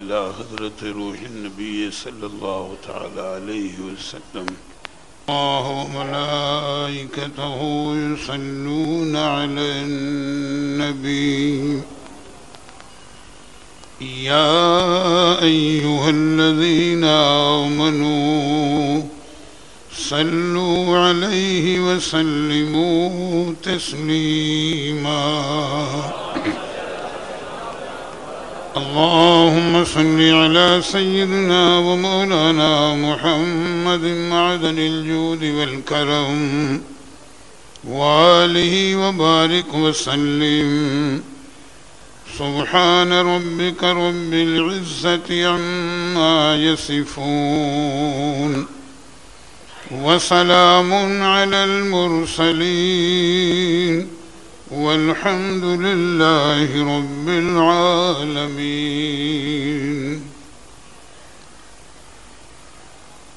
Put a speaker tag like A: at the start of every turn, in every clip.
A: إلى حضرت روح النبي صلى الله تعالى عليه وسلم. الله وملائكته يصلون على النبي يا أيها الذين آمنوا صلوا عليه وسلموا تسليما. اللهم صل على سيدنا ومولانا محمد معدن الجود والكرم وآله وبارك وسلم. سبحان ربك رب العزة عما يصفون وسلام على المرسلين والحمد لله رب العالمين.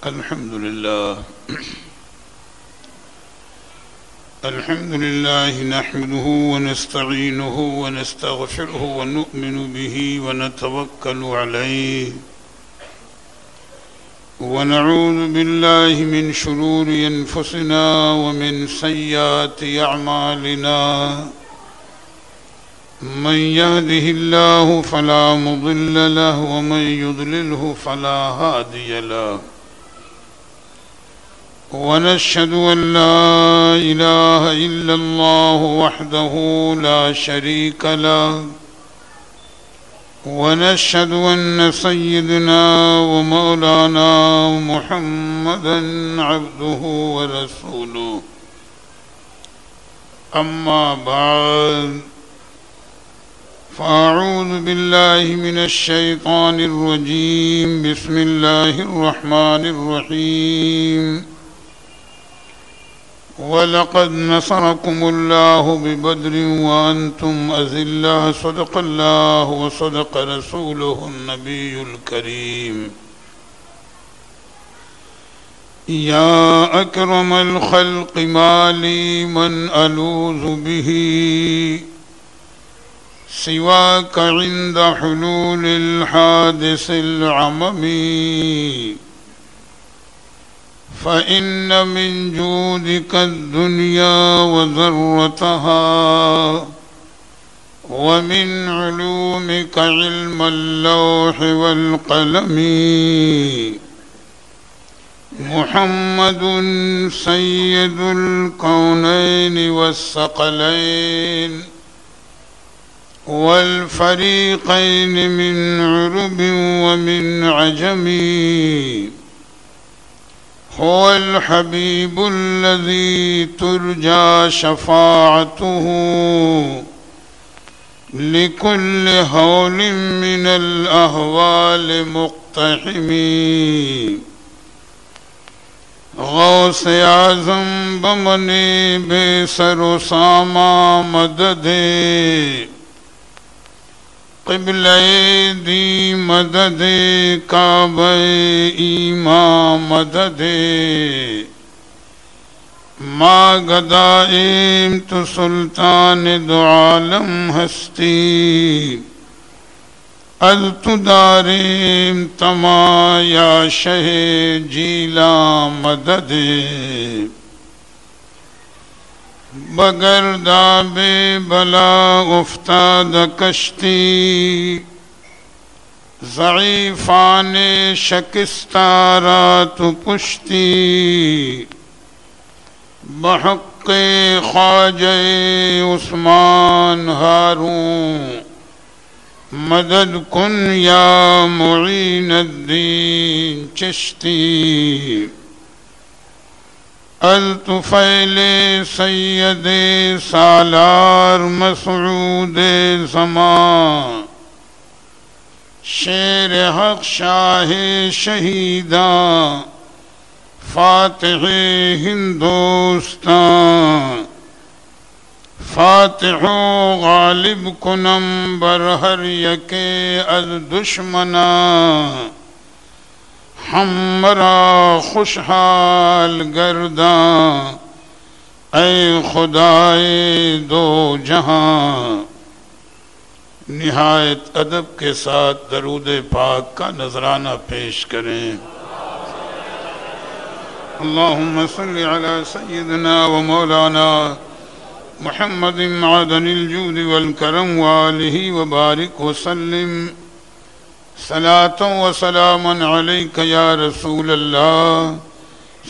A: الحمد لله نحمده ونستعينه ونستغفره ونؤمن به ونتوكل عليه ونعوذ بالله من شرور أنفسنا ومن سيئات أعمالنا. من يهده الله فلا مضل له ومن يضلله فلا هادي له. ونشهد أن لا إله إلا الله وحده لا شريك له. ونشهد أن سيدنا ومولانا محمدا عبده ورسوله. أما بعد فأعوذ بالله من الشيطان الرجيم. بسم الله الرحمن الرحيم. وَلَقَدْ نَصَرَكُمُ اللَّهُ بِبَدْرٍ وَأَنْتُمْ أَذِلَّةٌ. صدق الله وصدق رسوله النبي الكريم. يا أكرم الخلق ما لي من ألوذ به سواك عند حلول الحادث العممي. فإن من جودك الدنيا وذرتها ومن علومك علم اللوح والقلم. محمد سيد الكونين والثقلين والفريقين من عرب ومن عجم. هو الحبيب الذي ترجى شفاعته لكل هول من الأهوال مقتحم. غوث اعظم بمنی بے سر و ساما مدد. قبلہ دی مدد کعبہ ایمان مدد. ما گدائیم تو سلطان دو عالم ہستی. از تو داریم تما یا شہ جیلا مدد. بگر داب بلا افتاد کشتی ضعیفان شکستارا تو کشتی. بحق خواجہ عثمان ہارون مدد کن یا معین الدین چشتی. الطفیل سید سالار مسعود زمان شیر حق شاہ شہیداں فاتح ہندوستان. فاتح و غالب کنم بر ہر یکے از دشمناں. ہمرا خوشحال گرداں اے خدائے دو جہاں. نہایت ادب کے ساتھ درود پاک کا نذرانہ پیش کریں۔ اللہم صلی علی سیدنا و مولانا محمد معدن الجود والکرم وآلہ وبارک وسلم صلاة و سلاما علیک یا رسول اللہ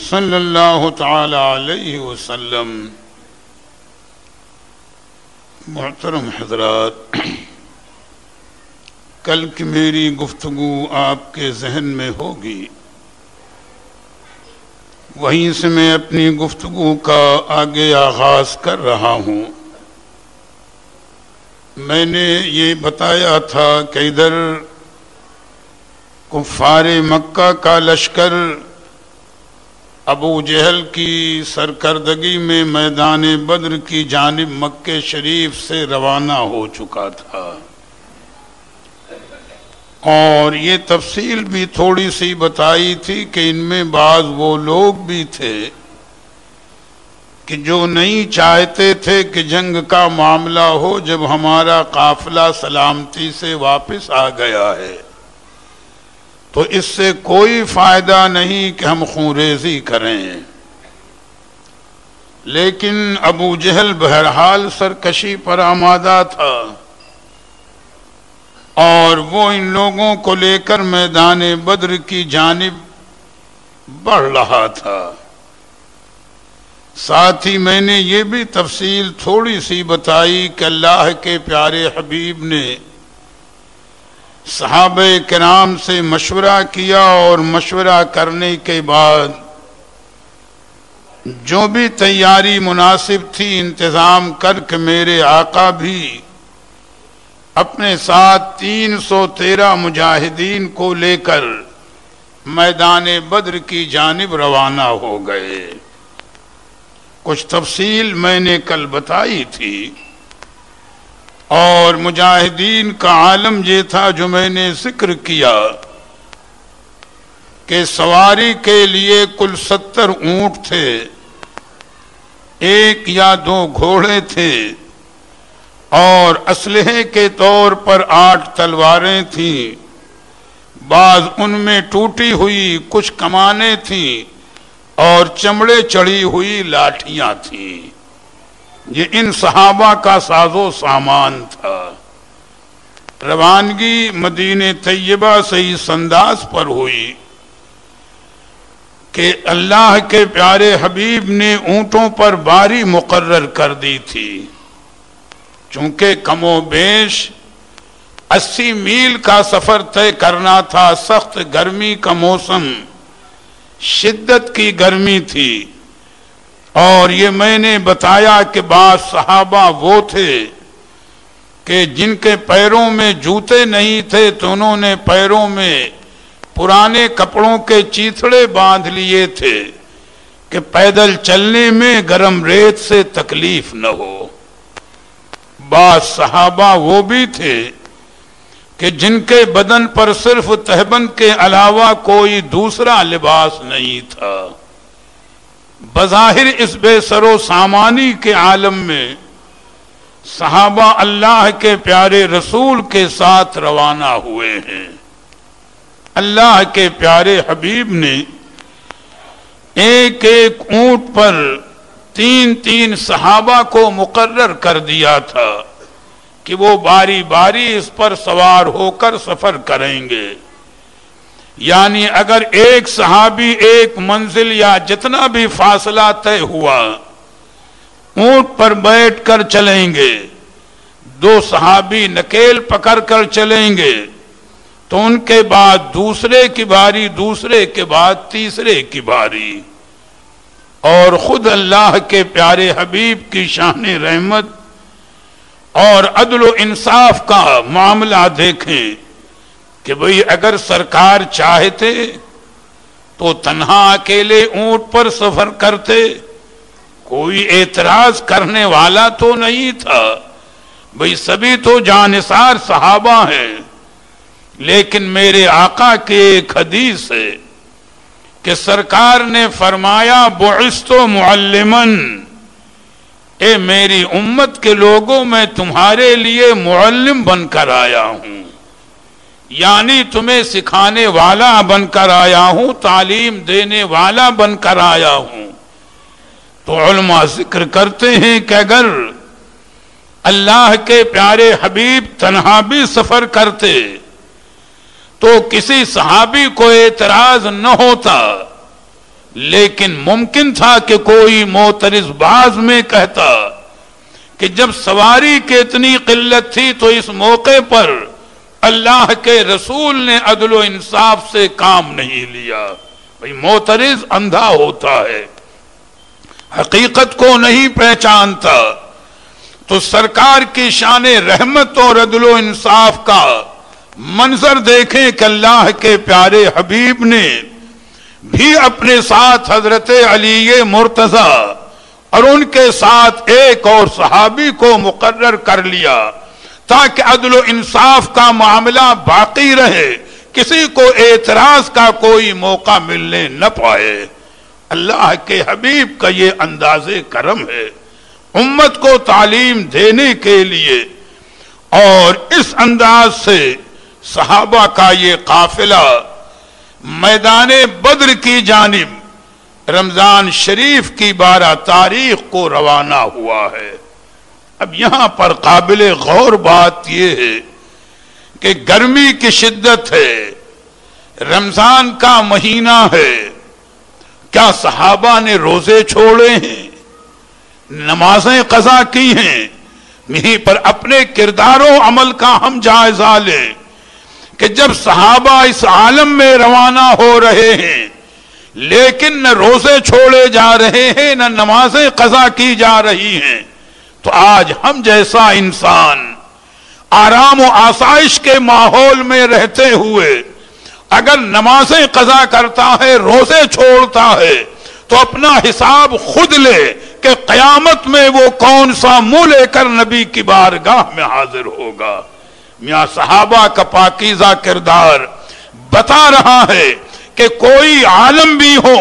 A: صلی اللہ تعالی علیہ وسلم۔ محترم حضرات، کل کی میری گفتگو آپ کے ذہن میں ہوگی، وہیں سے میں اپنی گفتگو کا آگے آغاز کر رہا ہوں۔ میں نے یہ بتایا تھا کہ ادھر کفار مکہ کا لشکر ابو جہل کی سرکردگی میں میدان بدر کی جانب مکہ شریف سے روانہ ہو چکا تھا، اور یہ تفصیل بھی تھوڑی سی بتائی تھی کہ ان میں بعض وہ لوگ بھی تھے کہ جو نہیں چاہتے تھے کہ جنگ کا معاملہ ہو جب ہمارا قافلہ سلامتی سے واپس آ گیا ہے تو اس سے کوئی فائدہ نہیں کہ ہم خونریزی کریں، لیکن ابو جہل بہرحال سرکشی پر آمادہ تھا اور وہ ان لوگوں کو لے کر میدان بدر کی جانب بڑھ رہا تھا۔ ساتھ ہی میں نے یہ بھی تفصیل تھوڑی سی بتائی کہ اللہ کے پیارے حبیب نے صحابہ کرام سے مشورہ کیا اور مشورہ کرنے کے بعد جو بھی تیاری مناسب تھی انتظام کر کے میرے آقا بھی اپنے ساتھ 313 مجاہدین کو لے کر میدان بدر کی جانب روانہ ہو گئے۔ کچھ تفصیل میں نے کل بتائی تھی، اور مجاہدین کا عالم یہ تھا جو میں نے ذکر کیا کہ سواری کے لیے کل 70 اونٹ تھے، 1 یا 2 گھوڑے تھے، اور اسلحے کے طور پر 8 تلواریں تھیں، بعض ان میں ٹوٹی ہوئی کچھ کمانیں تھیں اور چمڑے چڑھی ہوئی لاٹھیاں تھیں۔ یہ ان صحابہ کا ساز و سامان تھا۔ روانگی مدینہ طیبہ سے اس انداز پر ہوئی کہ اللہ کے پیارے حبیب نے اونٹوں پر باری مقرر کر دی تھی، چونکہ کم و بیش 80 میل کا سفر طے کرنا تھا، سخت گرمی کا موسم، شدت کی گرمی تھی، اور یہ میں نے بتایا کہ بعض صحابہ وہ تھے کہ جن کے پیروں میں جوتے نہیں تھے تو انہوں نے پیروں میں پرانے کپڑوں کے چیتھڑے باندھ لیے تھے کہ پیدل چلنے میں گرم ریت سے تکلیف نہ ہو۔ بعض صحابہ وہ بھی تھے کہ جن کے بدن پر صرف تہبند کے علاوہ کوئی دوسرا لباس نہیں تھا۔ بظاہر اس بے سر و سامانی کے عالم میں صحابہ اللہ کے پیارے رسول کے ساتھ روانہ ہوئے ہیں۔ اللہ کے پیارے حبیب نے ایک ایک اونٹ پر 3 صحابہ کو مقرر کر دیا تھا کہ وہ باری باری اس پر سوار ہو کر سفر کریں گے، یعنی اگر ایک صحابی ایک منزل یا جتنا بھی فاصلہ طے ہوا اونٹ پر بیٹھ کر چلیں گے، 2 صحابی نکیل پکڑ کر چلیں گے، تو ان کے بعد دوسرے کی باری، دوسرے کے بعد تیسرے کی باری، اور خود اللہ کے پیارے حبیب کی شان رحمت اور عدل و انصاف کا معاملہ دیکھیں کہ بھئی اگر سرکار چاہتے تو تنہا اکیلے اونٹ پر سفر کرتے، کوئی اعتراض کرنے والا تو نہیں تھا، بھئی سبھی تو جانثار صحابہ ہیں، لیکن میرے آقا کی ایک حدیث ہے کہ سرکار نے فرمایا بعثت معلماً، اے میری امت کے لوگوں میں تمہارے لیے معلم بن کر آیا ہوں، یعنی تمہیں سکھانے والا بن کر آیا ہوں، تعلیم دینے والا بن کر آیا ہوں۔ تو علماء ذکر کرتے ہیں کہ اگر اللہ کے پیارے حبیب تنہا بھی سفر کرتے تو کسی صحابی کو اعتراض نہ ہوتا، لیکن ممکن تھا کہ کوئی معترض باز میں کہتا کہ جب سواری کی اتنی قلت تھی تو اس موقع پر اللہ کے رسول نے عدل و انصاف سے کام نہیں لیا۔ بھئی معترض اندھا ہوتا ہے، حقیقت کو نہیں پہچانتا۔ تو سرکار کی شان رحمت اور عدل و انصاف کا منظر دیکھیں کہ اللہ کے پیارے حبیب نے بھی اپنے ساتھ حضرت علی مرتضی اور ان کے ساتھ ایک اور صحابی کو مقرر کر لیا تاکہ عدل و انصاف کا معاملہ باقی رہے، کسی کو اعتراض کا کوئی موقع ملنے نہ پائے۔ اللہ کے حبیب کا یہ انداز کرم ہے امت کو تعلیم دینے کے لیے، اور اس انداز سے صحابہ کا یہ قافلہ میدان بدر کی جانب رمضان شریف کی 12 تاریخ کو روانہ ہوا ہے۔ اب یہاں پر قابل غور بات یہ ہے کہ گرمی کی شدت ہے، رمضان کا مہینہ ہے، کیا صحابہ نے روزے چھوڑے ہیں، نمازیں قضا کی ہیں؟ یہیں پر اپنے کردار و عمل کا ہم جائزہ لیں کہ جب صحابہ اس عالم میں روانہ ہو رہے ہیں لیکن نہ روزے چھوڑے جا رہے ہیں نہ نمازیں قضا کی جا رہی ہیں، تو آج ہم جیسا انسان آرام و آسائش کے ماحول میں رہتے ہوئے اگر نمازیں قضا کرتا ہے، روزے چھوڑتا ہے، تو اپنا حساب خود لے کہ قیامت میں وہ کون سا منہ لے کر نبی کی بارگاہ میں حاضر ہوگا۔ میاں صحابہ کا پاکیزہ کردار بتا رہا ہے کہ کوئی عالم بھی ہو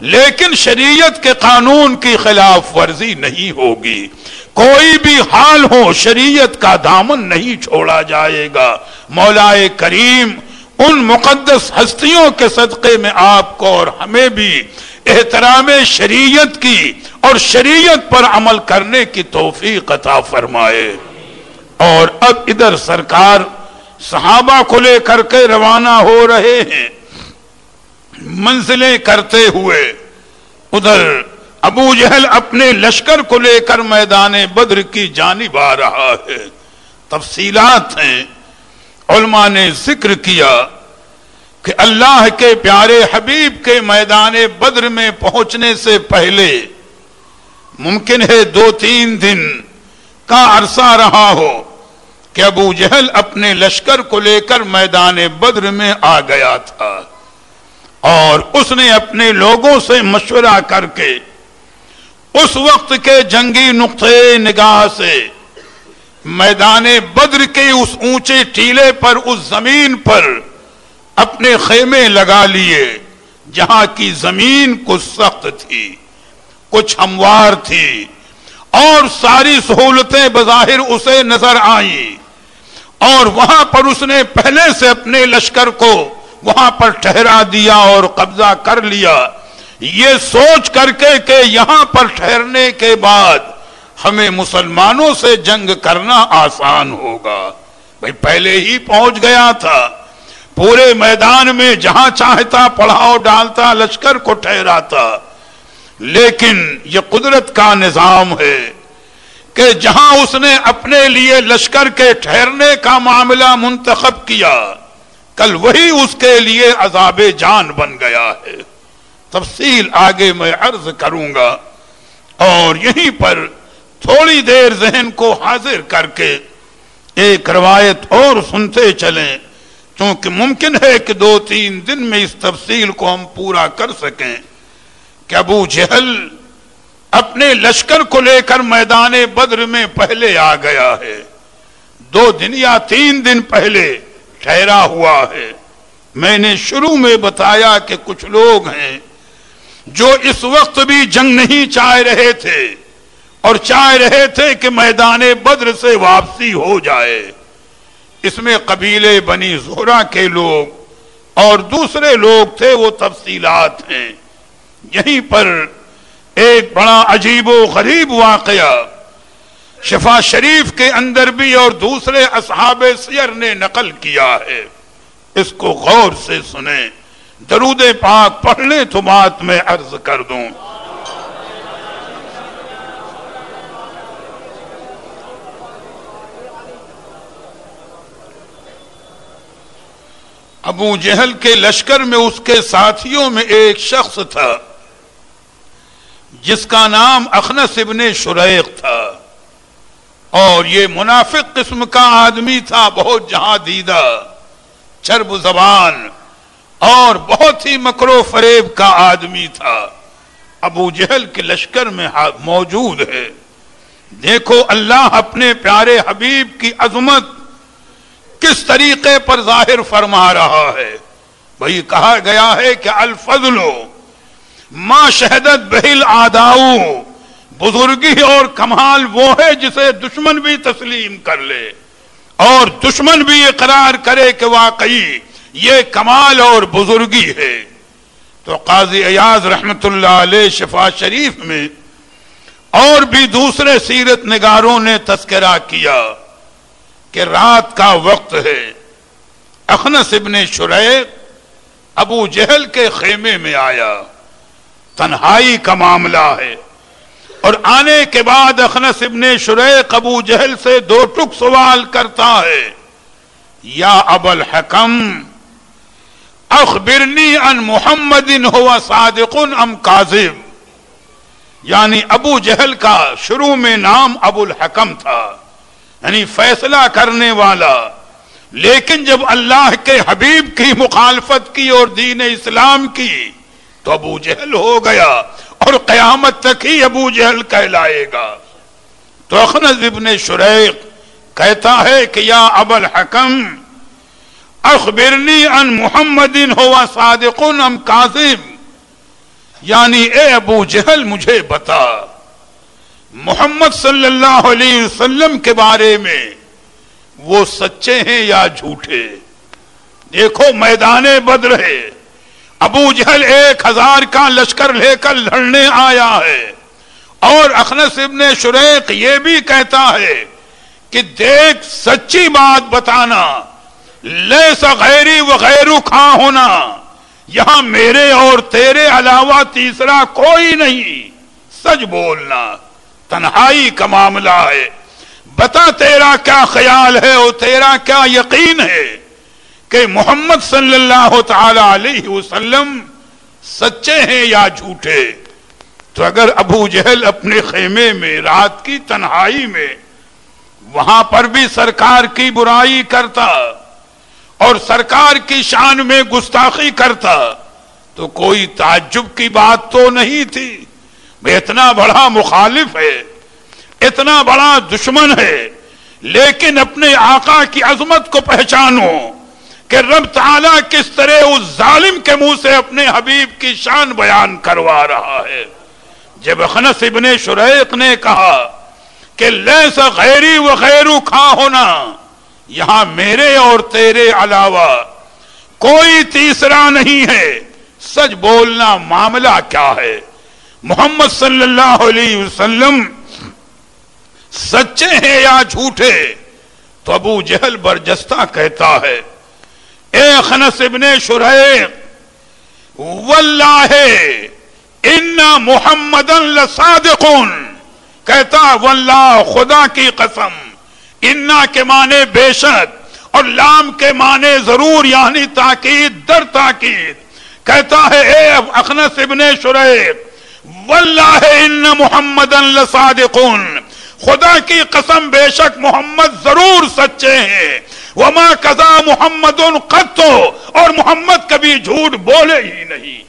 A: لیکن شریعت کے قانون کی خلاف ورزی نہیں ہوگی، کوئی بھی حال ہو شریعت کا دامن نہیں چھوڑا جائے گا۔ مولا کریم ان مقدس ہستیوں کے صدقے میں آپ کو اور ہمیں بھی احترام شریعت کی اور شریعت پر عمل کرنے کی توفیق عطا فرمائے۔ اور اب ادھر سرکار صحابہ کو لے کر کے روانہ ہو رہے ہیں منزلیں کرتے ہوئے، ادھر ابو جہل اپنے لشکر کو لے کر میدان بدر کی جانب آ رہا ہے۔ تفصیلات ہیں، علماء نے ذکر کیا کہ اللہ کے پیارے حبیب کے میدان بدر میں پہنچنے سے پہلے ممکن ہے 2-3 دن کا عرصہ رہا ہو کہ ابو جہل اپنے لشکر کو لے کر میدان بدر میں آ گیا تھا، اور اس نے اپنے لوگوں سے مشورہ کر کے اس وقت کے جنگی نقطۂ نگاہ سے میدان بدر کے اس اونچے ٹیلے پر، اس زمین پر اپنے خیمے لگا لیے جہاں کی زمین کچھ سخت تھی، کچھ ہموار تھی، اور ساری سہولتیں بظاہر اسے نظر آئیں، اور وہاں پر اس نے پہلے سے اپنے لشکر کو وہاں پر ٹھہرا دیا اور قبضہ کر لیا، یہ سوچ کر کے کہ یہاں پر ٹھہرنے کے بعد ہمیں مسلمانوں سے جنگ کرنا آسان ہوگا۔ بھئی پہلے ہی پہنچ گیا تھا، پورے میدان میں جہاں چاہتا پڑاؤ ڈالتا، لشکر کو ٹھہراتا، لیکن یہ قدرت کا نظام ہے کہ جہاں اس نے اپنے لیے لشکر کے ٹھہرنے کا معاملہ منتخب کیا، کل وہی اس کے لیے عذاب جان بن گیا ہے۔ تفصیل آگے میں عرض کروں گا، اور یہیں پر تھوڑی دیر ذہن کو حاضر کر کے ایک روایت اور سنتے چلیں، کیونکہ ممکن ہے کہ 2-3 دن میں اس تفصیل کو ہم پورا کر سکیں کہ ابو جہل اپنے لشکر کو لے کر میدان بدر میں پہلے آ گیا ہے، 2 دن یا 3 دن پہلے ٹھہرا ہوا ہے۔ میں نے شروع میں بتایا کہ کچھ لوگ ہیں جو اس وقت بھی جنگ نہیں چاہ رہے تھے، اور چاہ رہے تھے کہ میدان بدر سے واپسی ہو جائے۔ اس میں قبیلے بنی زہرہ کے لوگ اور دوسرے لوگ تھے، وہ تفصیلات ہیں۔ یہیں پر ایک بڑا عجیب و غریب واقعہ شفا شریف کے اندر بھی اور دوسرے اصحاب سیر نے نقل کیا ہے، اس کو غور سے سنیں، درود پاک پڑھ لیں تو بات میں عرض کر دوں۔ ابو جہل کے لشکر میں اس کے ساتھیوں میں ایک شخص تھا جس کا نام اخنس ابن شریق تھا، اور یہ منافق قسم کا آدمی تھا، بہت جہاں دیدہ، چرب زبان اور بہت ہی مکر و فریب کا آدمی تھا۔ ابو جہل کے لشکر میں موجود ہے۔ دیکھو اللہ اپنے پیارے حبیب کی عظمت کس طریقے پر ظاہر فرما رہا ہے۔ وہی کہا گیا ہے کہ الفضل ما شہدت بہل آداؤ، بزرگی اور کمال وہ ہے جسے دشمن بھی تسلیم کر لے اور دشمن بھی اقرار کرے کہ واقعی یہ کمال اور بزرگی ہے۔ تو قاضی ایاز رحمت اللہ علیہ شفا شریف میں اور بھی دوسرے سیرت نگاروں نے تذکرہ کیا کہ رات کا وقت ہے، اخنس ابن شریق ابو جہل کے خیمے میں آیا، تنہائی کا معاملہ ہے، اور آنے کے بعد اخنس ابن شریق ابو جہل سے دو ٹک سوال کرتا ہے، یا ابا الحکم اخبرنی عن محمد ہوا صادق ام کاذب۔ یعنی ابو جہل کا شروع میں نام ابو الحکم تھا، یعنی فیصلہ کرنے والا، لیکن جب اللہ کے حبیب کی مخالفت کی اور دین اسلام کی تو ابو جہل ہو گیا، اور قیامت تک ہی ابو جہل کہلائے گا۔ تو اخنس ابن شریق کہتا ہے کہ یا ابا الحکم اخبرنی عن محمد ہوا صادق ام کاذب، یعنی اے ابو جہل مجھے بتا محمد صلی اللہ علیہ وسلم کے بارے میں وہ سچے ہیں یا جھوٹے۔ دیکھو میدان بدر ہے، ابو جہل 1000 کا لشکر لے کر لڑنے آیا ہے، اور اخنس ابن شریق یہ بھی کہتا ہے کہ دیکھ سچی بات بتانا، لیس غیری و غیرک ہاں ہونا، یہاں میرے اور تیرے علاوہ تیسرا کوئی نہیں، سچ بولنا، تنہائی کا معاملہ ہے، بتا تیرا کیا خیال ہے اور تیرا کیا یقین ہے کہ محمد صلی اللہ تعالی علیہ وسلم سچے ہیں یا جھوٹے۔ تو اگر ابو جہل اپنے خیمے میں رات کی تنہائی میں وہاں پر بھی سرکار کی برائی کرتا اور سرکار کی شان میں گستاخی کرتا تو کوئی تعجب کی بات تو نہیں تھی۔ اتنا بڑا مخالف ہے، اتنا بڑا دشمن ہے، لیکن اپنے آقا کی عظمت کو پہچانو کہ رب تعالیٰ کس طرح اس ظالم کے منہ سے اپنے حبیب کی شان بیان کروا رہا ہے۔ جب اخنس ابن شریق نے کہا کہ لیس غیری و غیرک ہاں ہونا، یہاں میرے اور تیرے علاوہ کوئی تیسرا نہیں ہے، سچ بولنا، معاملہ کیا ہے، محمد صلی اللہ علیہ وسلم سچے ہیں یا جھوٹے؟ تو ابو جہل برجستہ کہتا ہے، اے اخنس ابن شریق واللہ ان محمدن لصادقون، کہتا واللہ خدا کی قسم، انا کے معنی بے شک اور لام کے معنی ضرور، یعنی تاکید در تاکید، کہتا ہے اے اخنس ابن شریق واللہ ان محمدن لصادقون، خدا کی قسم بے شک محمد ضرور سچے ہیں، وما کذا محمد قط، اور محمد کبھی جھوٹ بولے ہی نہیں۔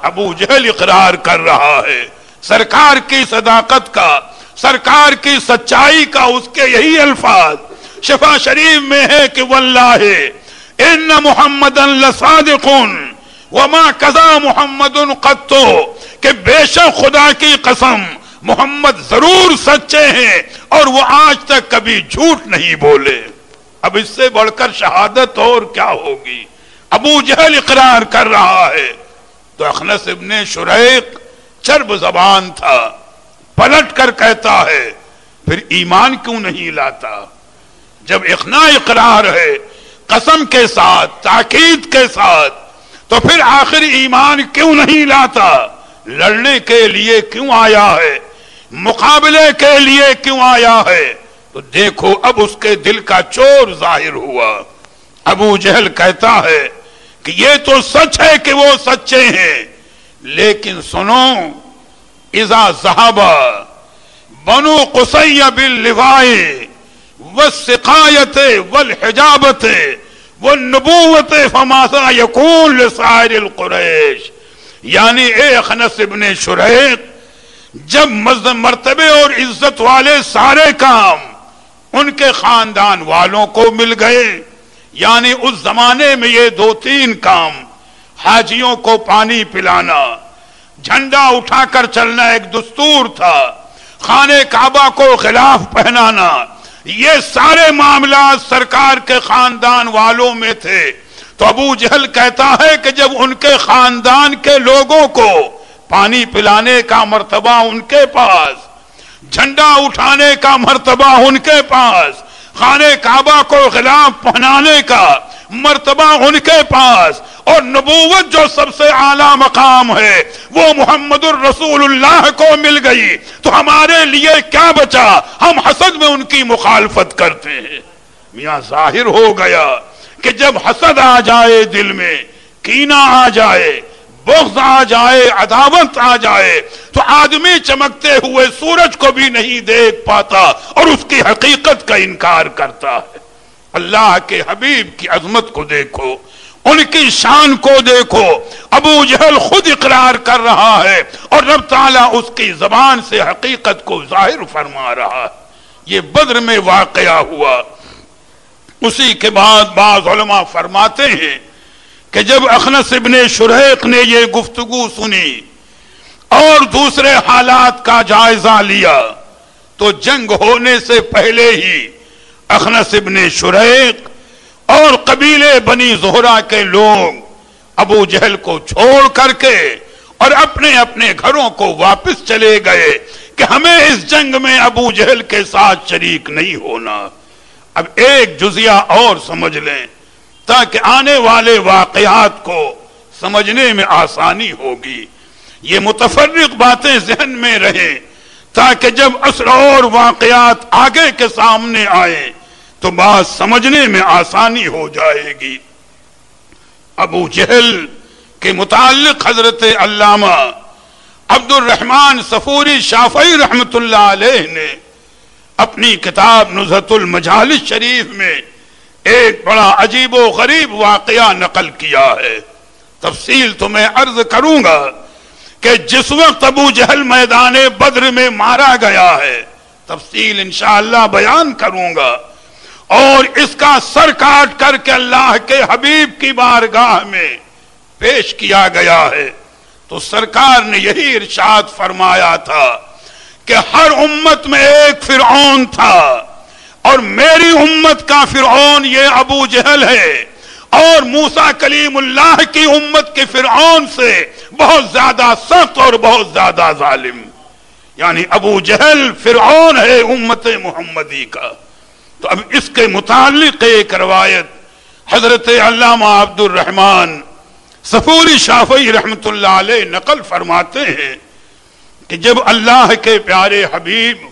A: ابو جہل اقرار کر رہا ہے سرکار کی صداقت کا، سرکار کی سچائی کا، اس کے یہی الفاظ شفا شریف میں ہے کہ واللہ ان محمدن لصادقون وما کذا محمد قط، کہ بے شک خدا کی قسم محمد ضرور سچے ہیں اور وہ آج تک کبھی جھوٹ نہیں بولے۔ اب اس سے بڑھ کر شہادت اور کیا ہوگی؟ ابو جہل اقرار کر رہا ہے تو اخنس ابن شریق چرب زبان تھا، پلٹ کر کہتا ہے پھر ایمان کیوں نہیں لاتا؟ جب اقنا اقرار ہے قسم کے ساتھ، تاکید کے ساتھ، تو پھر آخر ایمان کیوں نہیں لاتا؟ لڑنے کے لیے کیوں آیا ہے؟ مقابلے کے لیے کیوں آیا ہے؟ تو دیکھو اب اس کے دل کا چور ظاہر ہوا۔ ابو جہل کہتا ہے کہ یہ تو سچ ہے کہ وہ سچے ہیں، لیکن سنو، اذا ذهب بنو قصی باللواء والسقایة والحجابة والنبوة فماذا يكون لسائر القریش؟ یعنی اے اخنس ابن شریق، جب مرتبے اور عزت والے سارے کام ان کے خاندان والوں کو مل گئے، یعنی اس زمانے میں یہ 2-3 کام، حاجیوں کو پانی پلانا، جھنڈا اٹھا کر چلنا ایک دستور تھا، خانہ کعبہ کو غلاف پہنانا، یہ سارے معاملات سرکار کے خاندان والوں میں تھے۔ تو ابو جہل کہتا ہے کہ جب ان کے خاندان کے لوگوں کو پانی پلانے کا مرتبہ ان کے پاس، جھنڈا اٹھانے کا مرتبہ ان کے پاس، خانہ کعبہ کو غلاف پہنانے کا مرتبہ ان کے پاس، اور نبوت جو سب سے اعلیٰ مقام ہے وہ محمد الرسول اللہ کو مل گئی، تو ہمارے لیے کیا بچا؟ ہم حسد میں ان کی مخالفت کرتے ہیں۔ میاں ظاہر ہو گیا کہ جب حسد آ جائے، دل میں کینہ آ جائے، بغض آ جائے، عداوت آ جائے، تو آدمی چمکتے ہوئے سورج کو بھی نہیں دیکھ پاتا اور اس کی حقیقت کا انکار کرتا ہے۔ اللہ کے حبیب کی عظمت کو دیکھو، ان کی شان کو دیکھو، ابو جہل خود اقرار کر رہا ہے اور رب تعالیٰ اس کی زبان سے حقیقت کو ظاہر فرما رہا ہے۔ یہ بدر میں واقعہ ہوا۔ اسی کے بعد بعض علماء فرماتے ہیں کہ جب اخنس ابن شریق نے یہ گفتگو سنی اور دوسرے حالات کا جائزہ لیا، تو جنگ ہونے سے پہلے ہی اخنس ابن شریق اور قبیلے بنی زہرہ کے لوگ ابو جہل کو چھوڑ کر کے اور اپنے اپنے گھروں کو واپس چلے گئے کہ ہمیں اس جنگ میں ابو جہل کے ساتھ شریک نہیں ہونا۔ اب ایک جزیہ اور سمجھ لیں تاکہ آنے والے واقعات کو سمجھنے میں آسانی ہوگی، یہ متفرق باتیں ذہن میں رہیں تاکہ جب اصل اور واقعات آگے کے سامنے آئیں تو بات سمجھنے میں آسانی ہو جائے گی۔ ابو جہل کے متعلق حضرت علامہ عبد الرحمن صفوری شافعی رحمت اللہ علیہ نے اپنی کتاب نزہۃ المجالس شریف میں ایک بڑا عجیب و غریب واقعہ نقل کیا ہے۔ تفصیل تو میں عرض کروں گا کہ جس وقت ابو جہل میدان بدر میں مارا گیا ہے، تفصیل انشاءاللہ بیان کروں گا، اور اس کا سر کاٹ کر کے اللہ کے حبیب کی بارگاہ میں پیش کیا گیا ہے، تو سرکار نے یہی ارشاد فرمایا تھا کہ ہر امت میں ایک فرعون تھا اور میری امت کا فرعون یہ ابو جہل ہے، اور موسیٰ کلیم اللہ کی امت کے فرعون سے بہت زیادہ سخت اور بہت زیادہ ظالم، یعنی ابو جہل فرعون ہے امت محمدی کا۔ تو اب اس کے متعلق ایک روایت حضرت علامہ عبد الرحمن صفوری شافعی رحمت اللہ علیہ نقل فرماتے ہیں کہ جب اللہ کے پیارے حبیب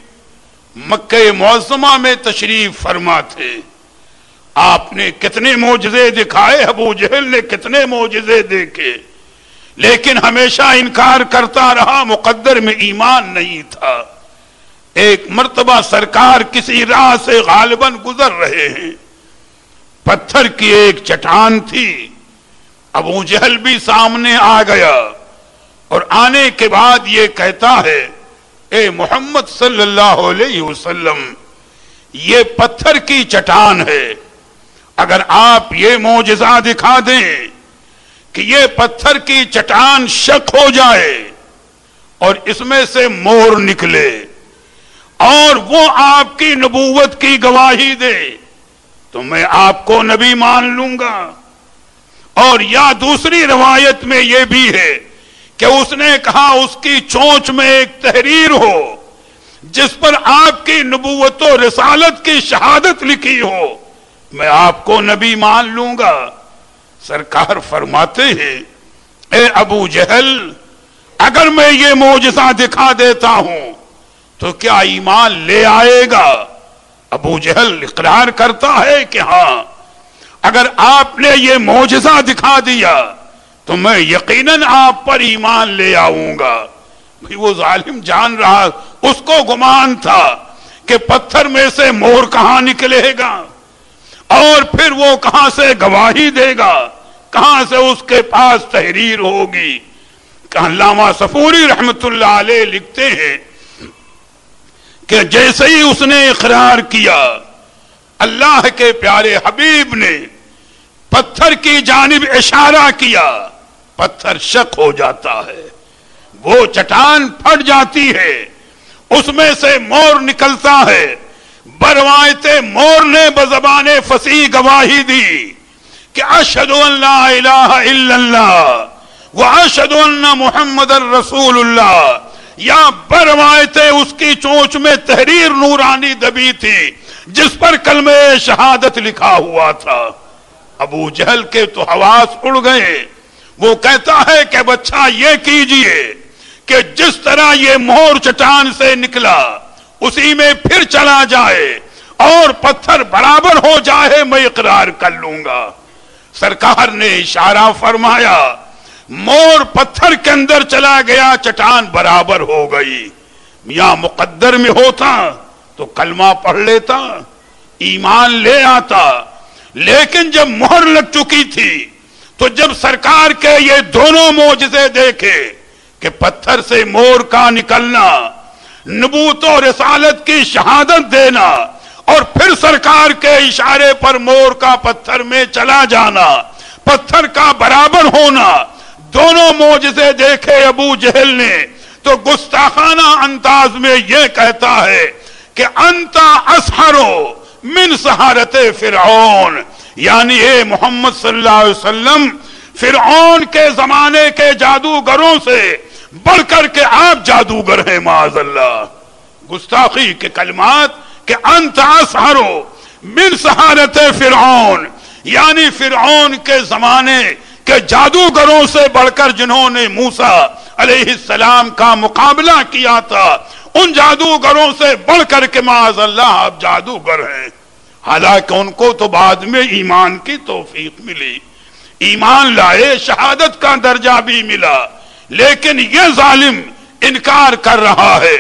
A: مکہ معظمہ میں تشریف فرما تھے، آپ نے کتنے معجزے دکھائے، ابو جہل نے کتنے معجزے دیکھے، لیکن ہمیشہ انکار کرتا رہا، مقدر میں ایمان نہیں تھا۔ ایک مرتبہ سرکار کسی راہ سے غالباً گزر رہے ہیں، پتھر کی ایک چٹان تھی، ابو جہل بھی سامنے آ گیا اور آنے کے بعد یہ کہتا ہے، اے محمد صلی اللہ علیہ وسلم، یہ پتھر کی چٹان ہے، اگر آپ یہ معجزہ دکھا دیں کہ یہ پتھر کی چٹان شق ہو جائے اور اس میں سے مور نکلے اور وہ آپ کی نبوت کی گواہی دے تو میں آپ کو نبی مان لوں گا۔ اور یا دوسری روایت میں یہ بھی ہے کہ اس نے کہا اس کی چونچ میں ایک تحریر ہو جس پر آپ کی نبوت و رسالت کی شہادت لکھی ہو، میں آپ کو نبی مان لوں گا۔ سرکار فرماتے ہیں اے ابو جہل، اگر میں یہ معجزہ دکھا دیتا ہوں تو کیا ایمان لے آئے گا؟ ابو جہل اقرار کرتا ہے کہ ہاں، اگر آپ نے یہ معجزہ دکھا دیا تو میں یقیناً آپ پر ایمان لے آؤں گا۔ وہ ظالم جان رہا، اس کو گمان تھا کہ پتھر میں سے مور کہاں نکلے گا اور پھر وہ کہاں سے گواہی دے گا، کہاں سے اس کے پاس تحریر ہوگی۔ علامہ صفوری رحمت اللہ علیہ لکھتے ہیں کہ جیسے ہی اس نے اقرار کیا، اللہ کے پیارے حبیب نے پتھر کی جانب اشارہ کیا، پتھر شق ہو جاتا ہے، وہ چٹان پھٹ جاتی ہے، اس میں سے مور نکلتا ہے۔ بروایت مور نے بزبان فصیح گواہی دی کہ اشہد ان لا الہ الا اللہ واشہد ان محمد الرسول اللہ، یا بروایت اس کی چونچ میں تحریر نورانی دبی تھی جس پر کلمہ شہادت لکھا ہوا تھا۔ ابو جہل کے تو حواس اڑ گئے، وہ کہتا ہے کہ بچہ یہ کیجئے کہ جس طرح یہ مور چٹان سے نکلا اسی میں پھر چلا جائے اور پتھر برابر ہو جائے، میں اقرار کر لوں گا۔ سرکار نے اشارہ فرمایا، مور پتھر کے اندر چلا گیا، چٹان برابر ہو گئی۔ میاں مقدر میں ہوتا تو کلمہ پڑھ لیتا، ایمان لے آتا، لیکن جب مہر لگ چکی تھی تو جب سرکار کے یہ دونوں معجزے دیکھے کہ پتھر سے مور کا نکلنا، نبوت و رسالت کی شہادت دینا اور پھر سرکار کے اشارے پر مور کا پتھر میں چلا جانا، پتھر کا برابر ہونا، دونوں معجزے دیکھے ابو جہل نے تو گستاخانہ انداز میں یہ کہتا ہے کہ انت اسحرو من سحرت فرعون، یعنی اے محمد صلی اللہ علیہ وسلم، فرعون کے زمانے کے جادوگروں سے بڑھ کر کے آپ جادوگر ہیں معاذ اللہ۔ گستاخی کے کلمات کہ انت اسحرو من سحرت فرعون، یعنی فرعون کے زمانے کہ جادوگروں سے بڑھ کر جنہوں نے موسیٰ علیہ السلام کا مقابلہ کیا تھا، ان جادوگروں سے بڑھ کر کے معاذ اللہ آپ جادوگر ہیں۔ حالانکہ ان کو تو بعد میں ایمان کی توفیق ملی، ایمان لائے، شہادت کا درجہ بھی ملا، لیکن یہ ظالم انکار کر رہا ہے۔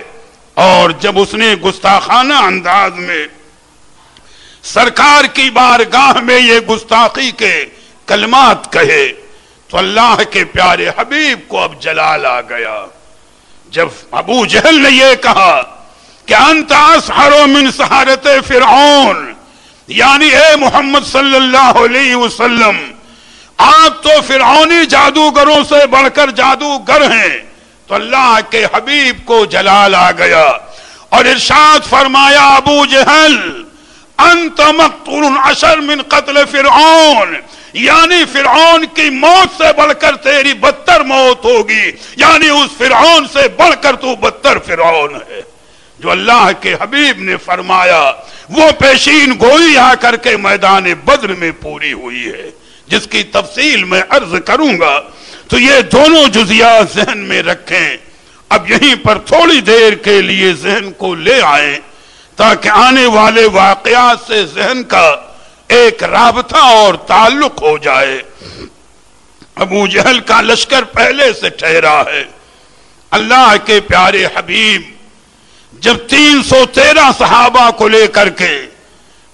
A: اور جب اس نے گستاخانہ انداز میں سرکار کی بارگاہ میں یہ گستاخی کے کلمات کہے تو اللہ کے پیارے حبیب کو اب جلال آ گیا۔ جب ابو جہل نے یہ کہا کہ انت اسحر من سحرت فرعون، یعنی اے محمد صلی اللہ علیہ وسلم، آپ تو فرعونی جادوگروں سے بڑھ کر جادوگر ہیں، تو اللہ کے حبیب کو جلال آ گیا اور ارشاد فرمایا، ابو جہل انت مقتول اشر من قتل فرعون، یعنی فرعون کی موت سے بڑھ کر تیری بدتر موت ہوگی، یعنی اس فرعون سے بڑھ کر تو بدتر فرعون ہے۔ جو اللہ کے حبیب نے فرمایا وہ پیشین گوئی آ کر کے میدان بدر میں پوری ہوئی ہے، جس کی تفصیل میں عرض کروں گا، تو یہ دونوں جزیات ذہن میں رکھیں۔ اب یہیں پر تھوڑی دیر کے لیے ذہن کو لے آئیں تاکہ آنے والے واقعات سے ذہن کا ایک رابطہ اور تعلق ہو جائے۔ ابو جہل کا لشکر پہلے سے ٹھہرا ہے۔ اللہ کے پیارے حبیب جب 313 صحابہ کو لے کر کے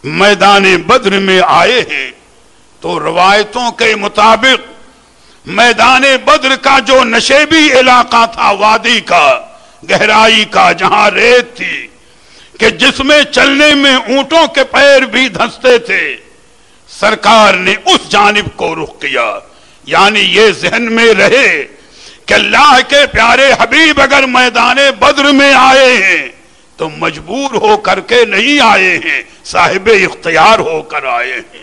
A: میدان بدر میں آئے ہیں تو روایتوں کے مطابق میدان بدر کا جو نشیبی علاقہ تھا، وادی کا، گہرائی کا، جہاں ریت تھی کہ جس میں چلنے میں اونٹوں کے پیر بھی دھنستے تھے، سرکار نے اس جانب کو رخ کیا۔ یعنی یہ ذہن میں رہے کہ اللہ کے پیارے حبیب اگر میدان بدر میں آئے ہیں تو مجبور ہو کر کے نہیں آئے ہیں، صاحب اختیار ہو کر آئے ہیں،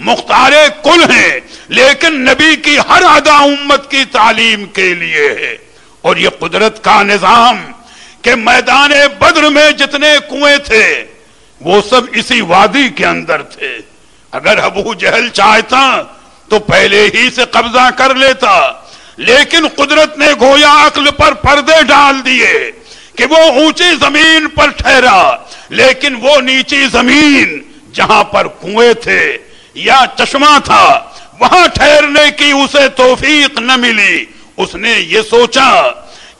A: مختار کل ہیں، لیکن نبی کی ہر ادا امت کی تعلیم کے لیے ہے۔ اور یہ قدرت کا نظام کہ میدان بدر میں جتنے کنویں تھے وہ سب اسی وادی کے اندر تھے۔ اگر ابو جہل چاہتا تو پہلے ہی سے قبضہ کر لیتا، لیکن قدرت نے گویا عقل پر پردے ڈال دیے کہ وہ اونچی زمین پر ٹھہرا، لیکن وہ نیچی زمین جہاں پر کنویں تھے یا چشمہ تھا وہاں ٹھہرنے کی اسے توفیق نہ ملی۔ اس نے یہ سوچا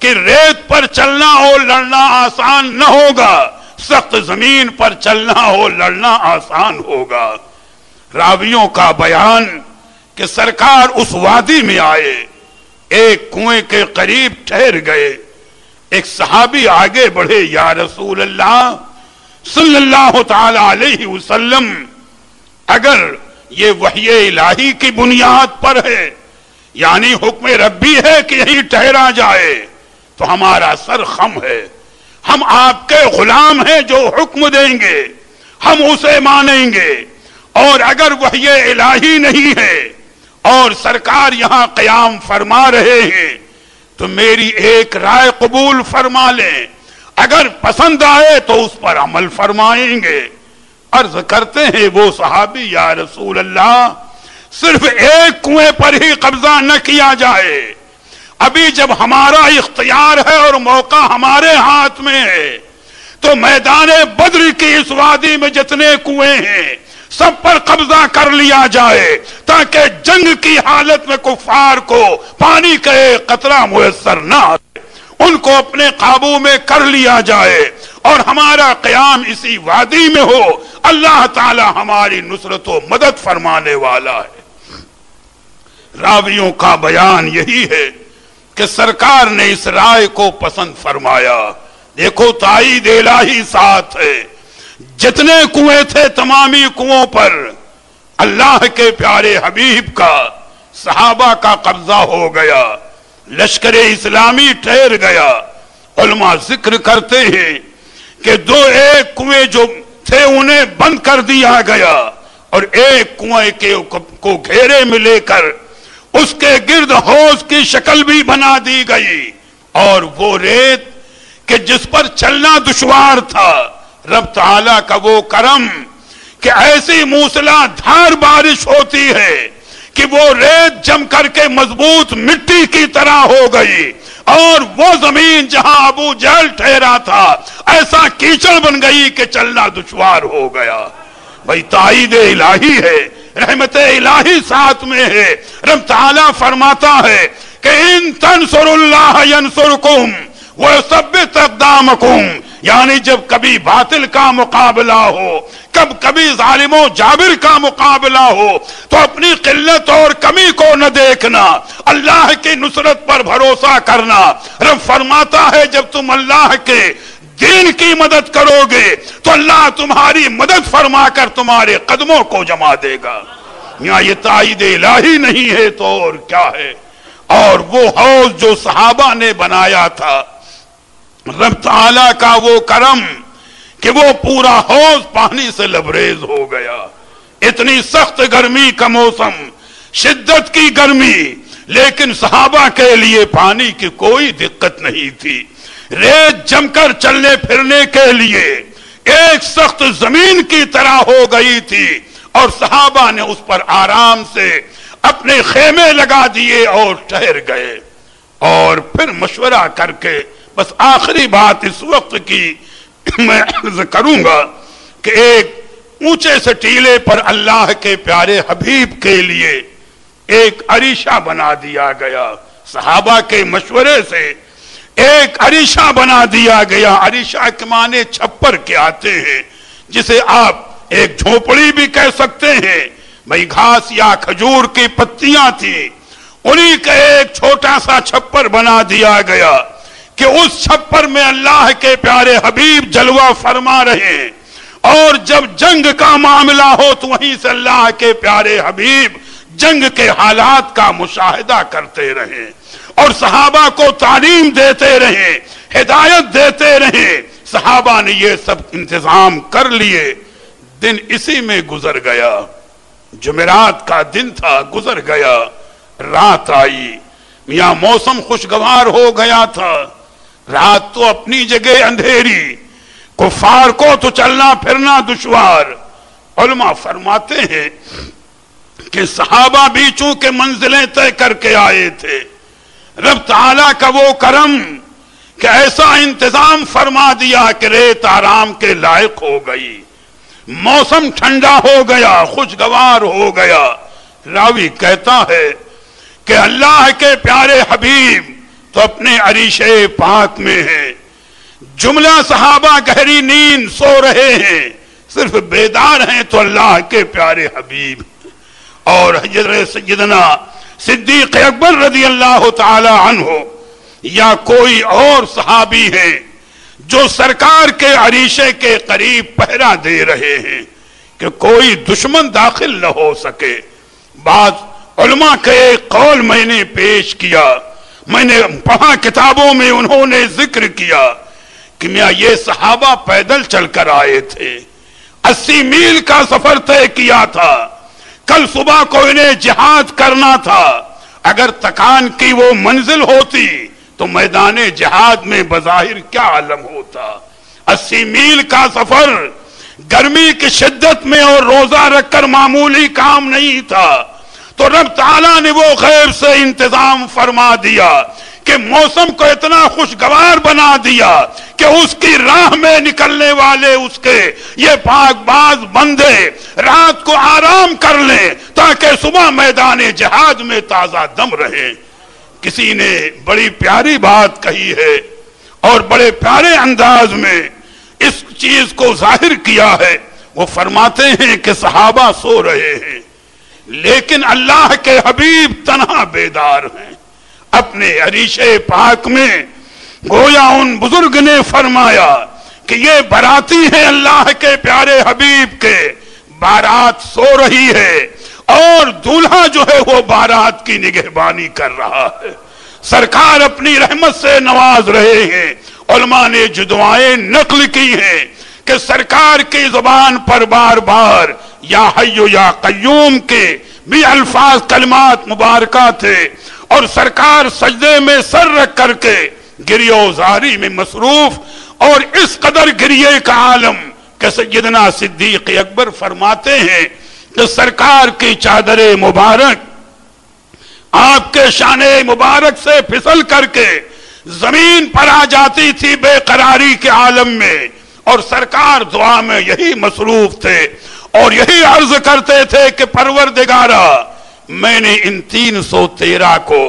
A: کہ ریت پر چلنا اور لڑنا آسان نہ ہوگا، سخت زمین پر چلنا اور لڑنا آسان ہوگا۔ راویوں کا بیان کہ سرکار اس وادی میں آئے، ایک کنویں کے قریب ٹھہر گئے، ایک صحابی آگے بڑھے، یا رسول اللہ صلی اللہ تعالی علیہ وسلم، اگر یہ وحی الہی کی بنیاد پر ہے، یعنی حکم ربی ہے کہ یہیں ٹھہرا جائے، تو ہمارا سر خم ہے، ہم آپ کے غلام ہیں جو حکم دیں گے ہم اسے مانیں گے، اور اگر وحی الہی نہیں ہے اور سرکار یہاں قیام فرما رہے ہیں تو میری ایک رائے قبول فرما لیں، اگر پسند آئے تو اس پر عمل فرمائیں گے۔ عرض کرتے ہیں وہ صحابی، یا رسول اللہ صرف ایک کنویں پر ہی قبضہ نہ کیا جائے، ابھی جب ہمارا اختیار ہے اور موقع ہمارے ہاتھ میں ہے تو میدان بدر کی اس وادی میں جتنے کنویں ہیں سب پر قبضہ کر لیا جائے، تاکہ جنگ کی حالت میں کفار کو پانی کا ایک قطرہ میسر نہ آئے، ان کو اپنے قابو میں کر لیا جائے اور ہمارا قیام اسی وادی میں ہو۔ اللہ تعالی ہماری نصرت و مدد فرمانے والا ہے۔ راویوں کا بیان یہی ہے کہ سرکار نے اس رائے کو پسند فرمایا۔ دیکھو تائید الہی ساتھ ہے، جتنے کنویں تھے تمامی کنووں پر اللہ کے پیارے حبیب کا، صحابہ کا قبضہ ہو گیا، لشکر اسلامی ٹھہر گیا۔ علماء ذکر کرتے ہیں کہ ایک کنویں جو تھے انہیں بند کر دیا گیا اور ایک کنویں کو گھیرے میں لے کر اس کے گرد حوض کی شکل بھی بنا دی گئی، اور وہ ریت کہ جس پر چلنا دشوار تھا، رب تعالیٰ کا وہ کرم کہ ایسی موسلا دھار بارش ہوتی ہے کہ وہ ریت جم کر کے مضبوط مٹی کی طرح ہو گئی، اور وہ زمین جہاں ابو جہل ٹھہرا تھا ایسا کیچڑ بن گئی کہ چلنا دشوار ہو گیا۔ بھائی تائید الہی ہے، رحمت الہی ساتھ میں ہے۔ رب تعالیٰ فرماتا ہے کہ ان تنصروا اللہ ینصرکم ویثبت اقدامکم، یعنی جب کبھی باطل کا مقابلہ ہو، کبھی ظالم و جابر کا مقابلہ ہو تو اپنی قلت اور کمی کو نہ دیکھنا، اللہ کی نصرت پر بھروسہ کرنا۔ رب فرماتا ہے جب تم اللہ کے دین کی مدد کرو گے تو اللہ تمہاری مدد فرما کر تمہارے قدموں کو جما دے گا۔ یہاں یہ تائید الہی نہیں ہے تو اور کیا ہے؟ اور وہ حوض جو صحابہ نے بنایا تھا، رب تعالیٰ کا وہ کرم کہ وہ پورا حوض پانی سے لبریز ہو گیا۔ اتنی سخت گرمی کا موسم، شدت کی گرمی، لیکن صحابہ کے لیے پانی کی کوئی دقت نہیں تھی۔ ریت جم کر چلنے پھرنے کے لیے ایک سخت زمین کی طرح ہو گئی تھی، اور صحابہ نے اس پر آرام سے اپنے خیمے لگا دیے اور ٹھہر گئے۔ اور پھر مشورہ کر کے بس آخری بات اس وقت کی میں عرض کروں گا کہ ایک اونچے سے ٹیلے پر اللہ کے پیارے حبیب کے لیے ایک عریشہ بنا دیا گیا۔ صحابہ کے مشورے سے ایک عریشہ بنا دیا گیا۔ عریشہ کے معنی چھپر کے آتے ہیں، جسے آپ ایک جھوپڑی بھی کہہ سکتے ہیں۔ بھئی گھاس یا کھجور کی پتیاں تھیں، انہی کا ایک چھوٹا سا چھپر بنا دیا گیا کہ اس چھپر میں اللہ کے پیارے حبیب جلوہ فرما رہے ہیں، اور جب جنگ کا معاملہ ہو تو وہیں سے اللہ کے پیارے حبیب جنگ کے حالات کا مشاہدہ کرتے رہے اور صحابہ کو تعلیم دیتے رہے، ہدایت دیتے رہے۔ صحابہ نے یہ سب انتظام کر لیے، دن اسی میں گزر گیا، جمعرات کا دن تھا، گزر گیا، رات آئی، میاں موسم خوشگوار ہو گیا تھا، رات تو اپنی جگہ اندھیری، کفار کو تو چلنا پھرنا دشوار۔ علماء فرماتے ہیں کہ صحابہ بھی چونکہ منزلیں طے کر کے آئے تھے، رب تعالیٰ کا وہ کرم کہ ایسا انتظام فرما دیا کہ ریت آرام کے لائق ہو گئی، موسم ٹھنڈا ہو گیا، خوشگوار ہو گیا۔ راوی کہتا ہے کہ اللہ کے پیارے حبیب تو اپنے عریش پاک میں ہیں، جملہ صحابہ گہری نیند سو رہے ہیں، صرف بیدار ہیں تو اللہ کے پیارے حبیب اور حضرت سیدنا صدیق اکبر رضی اللہ تعالی عنہ یا کوئی اور صحابی ہیں جو سرکار کے عریشے کے قریب پہرا دے رہے ہیں کہ کوئی دشمن داخل نہ ہو سکے۔ بعض علماء کے ایک قول میں نے پیش کیا، میں نے پڑھا کتابوں میں، انہوں نے ذکر کیا کہ میاں یہ صحابہ پیدل چل کر آئے تھے، 80 میل کا سفر طے کیا تھا، کل صبح کو انہیں جہاد کرنا تھا، اگر تکان کی وہ منزل ہوتی تو میدان جہاد میں بظاہر کیا عالم ہوتا۔ 80 میل کا سفر گرمی کی شدت میں اور روزہ رکھ کر معمولی کام نہیں تھا، تو رب تعالیٰ نے وہ غیب سے انتظام فرما دیا کہ موسم کو اتنا خوشگوار بنا دیا کہ اس کی راہ میں نکلنے والے اس کے یہ پاک باز بندے رات کو آرام کر لیں تاکہ صبح میدان جہاد میں تازہ دم رہیں۔ کسی نے بڑی پیاری بات کہی ہے اور بڑے پیارے انداز میں اس چیز کو ظاہر کیا ہے، وہ فرماتے ہیں کہ صحابہ سو رہے ہیں لیکن اللہ کے حبیب تنہا بیدار ہیں اپنے عریش پاک میں۔ گویا ان بزرگ نے فرمایا کہ یہ باراتی ہیں اللہ کے پیارے حبیب کے، بارات سو رہی ہے اور دولہا جو ہے وہ بارات کی نگہبانی کر رہا ہے، سرکار اپنی رحمت سے نواز رہے ہیں۔ علماء نے جو دعائیں نقل کی ہیں کہ سرکار کی زبان پر بار بار یا حی یا قیوم کے بھی الفاظ کلمات مبارکہ تھے اور سرکار سجدے میں سر رکھ کر کے گریہ و زاری میں مصروف، اور اس قدر گریے کا عالم کہ سیدنا صدیق اکبر فرماتے ہیں کہ سرکار کی چادر مبارک آپ کے شان مبارک سے پھسل کر کے زمین پر آ جاتی تھی بے قراری کے عالم میں، اور سرکار دعا میں یہی مصروف تھے اور یہی عرض کرتے تھے کہ پروردگارا میں نے ان 313 کو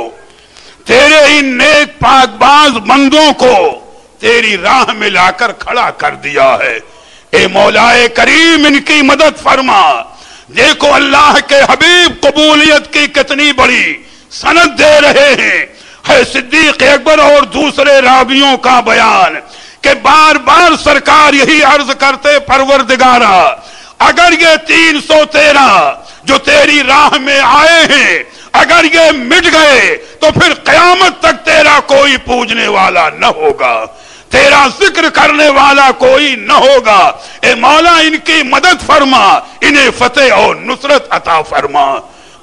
A: تیرے ان نیک پاک باز بندوں کو تیری راہ میں لا کر کھڑا کر دیا ہے، اے مولا کریم ان کی مدد فرما۔ دیکھو اللہ کے حبیب قبولیت کی کتنی بڑی سند دے رہے ہیں، ہے صدیق اکبر اور دوسرے راویوں کا بیان کہ بار بار سرکار یہی عرض کرتے پروردگارا اگر یہ 313 جو تیری راہ میں آئے ہیں اگر یہ مٹ گئے تو پھر قیامت تک تیرا کوئی پوجنے والا نہ ہوگا، تیرا ذکر کرنے والا کوئی نہ ہوگا، اے مولا ان کی مدد فرما، انہیں فتح اور نصرت عطا فرما۔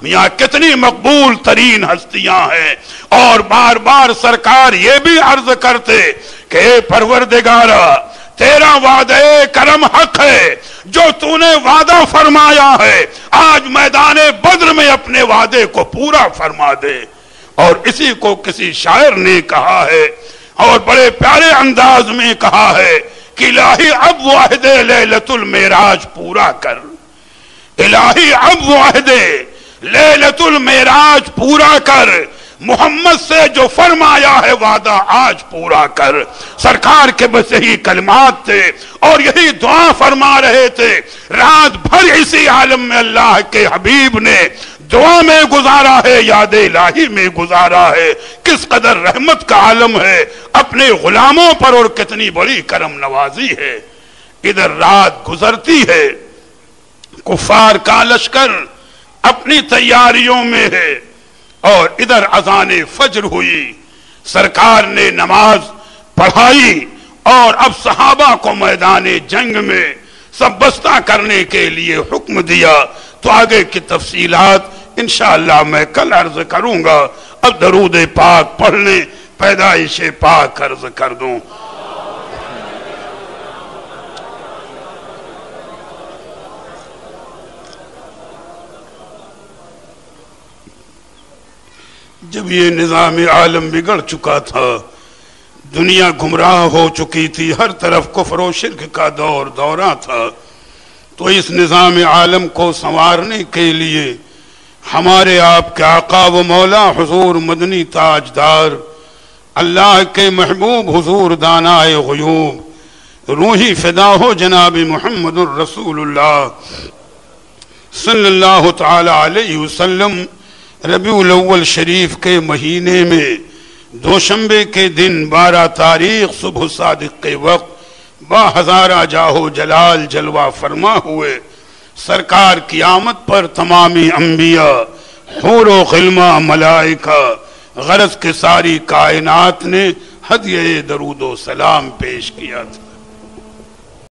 A: میاں کتنی مقبول ترین ہستیاں ہیں، اور بار بار سرکار یہ بھی عرض کرتے کہ اے پروردگارا تیرا وعدہ کرم حق ہے، جو تو نے وعدہ فرمایا ہے آج میدان بدر میں اپنے وعدے کو پورا فرما دے۔ اور اسی کو کسی شاعر نے کہا ہے اور بڑے پیارے انداز میں کہا ہے کہ الہی اب وہ عہد لیلۃ المعراج پورا کر، الہی اب وہ عہد لیلۃ المعراج پورا کر، محمد سے جو فرمایا ہے وعدہ آج پورا کر۔ سرکار کے بس یہی کلمات تھے اور یہی دعا فرما رہے تھے، رات بھر اسی عالم میں اللہ کے حبیب نے دعا میں گزارا ہے، یاد الہی میں گزارا ہے۔ کس قدر رحمت کا عالم ہے اپنے غلاموں پر اور کتنی بڑی کرم نوازی ہے۔ ادھر رات گزرتی ہے، کفار کا لشکر اپنی تیاریوں میں ہے، اور ادھر اذان فجر ہوئی، سرکار نے نماز پڑھائی، اور اب صحابہ کو میدان جنگ میں سب بستہ کرنے کے لیے حکم دیا۔ تو آگے کی تفصیلات انشاءاللہ میں کل عرض کروں گا۔ اب درود پاک پڑھ لیں، پیدائش پاک عرض کر دوں۔ جب یہ نظام عالم بگڑ چکا تھا، دنیا گمراہ ہو چکی تھی، ہر طرف کفر و شرک کا دورہ تھا، تو اس نظام عالم کو سنوارنے کے لیے ہمارے آپ کے آقا و مولا حضور مدنی تاجدار، اللہ کے محبوب حضور دانائے غیوب، روحی فدا ہو جناب محمد الرسول اللہ صلی اللہ تعالی علیہ وسلم، ربیع الاول شریف کے مہینے میں دوشنبے کے دن 12 تاریخ صبح صادق کے وقت با ہزارہ جاہو جلال جلوہ فرما ہوئے سرکار کی آمد پر تمامی انبیاء، حور و غلمہ، ملائکہ، غرض کے ساری کائنات نے ہدیہ درود و سلام پیش کیا تھا۔